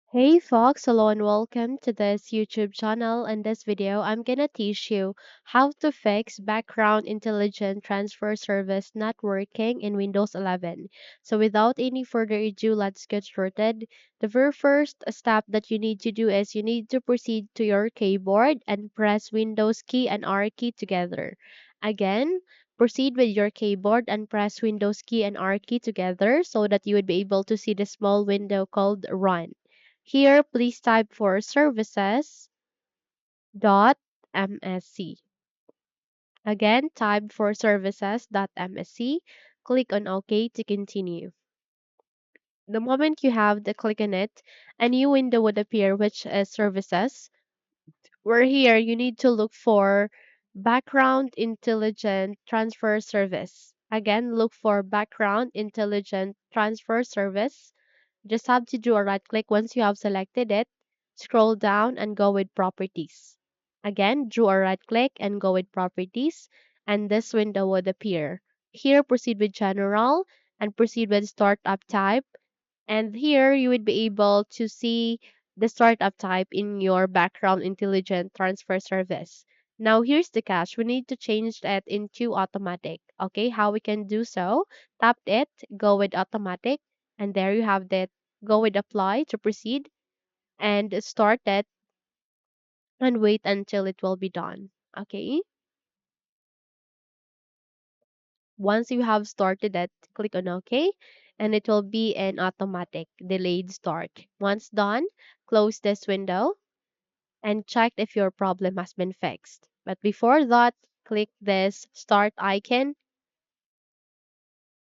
Hey folks, hello and welcome to this YouTube channel. In this video, I'm gonna teach you how to fix background intelligent transfer service not working in Windows 11. So without any further ado, let's get started. The very first step that you need to do is you need to proceed to your keyboard and press Windows key and R key together. Again, proceed with your keyboard and press Windows key and R key together so that you would be able to see the small window called Run. Here, please type for services.msc. Again, type for services.msc. Click on OK to continue. The moment you have the click on it, a new window would appear which is services. Where here you need to look for background intelligent transfer service. Again, look for background intelligent transfer service. Just have to do a right click once you have selected it. Scroll down and go with properties. Again, do a right click and go with properties, and this window would appear. Here, proceed with general and proceed with startup type. And here you would be able to see the startup type in your background intelligent transfer service. Now here's the catch. We need to change that into automatic. Okay, how we can do so? Tap it, go with automatic, and there you have that. Go with apply to proceed and start it and wait until it will be done. Okay. Once you have started it, click on OK and it will be an automatic delayed start. Once done, close this window and check if your problem has been fixed. But before that, click this start icon,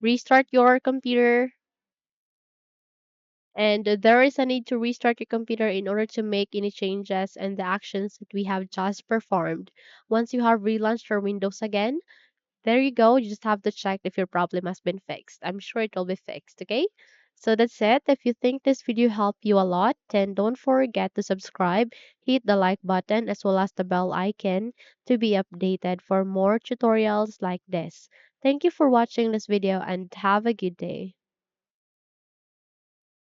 restart your computer, and there is a need to restart your computer in order to make any changes and the actions that we have just performed. Once you have relaunched your Windows again, there you go. You just have to check if your problem has been fixed. I'm sure it will be fixed, okay? So that's it. If you think this video helped you a lot, then don't forget to subscribe, hit the like button as well as the bell icon to be updated for more tutorials like this. Thank you for watching this video and have a good day.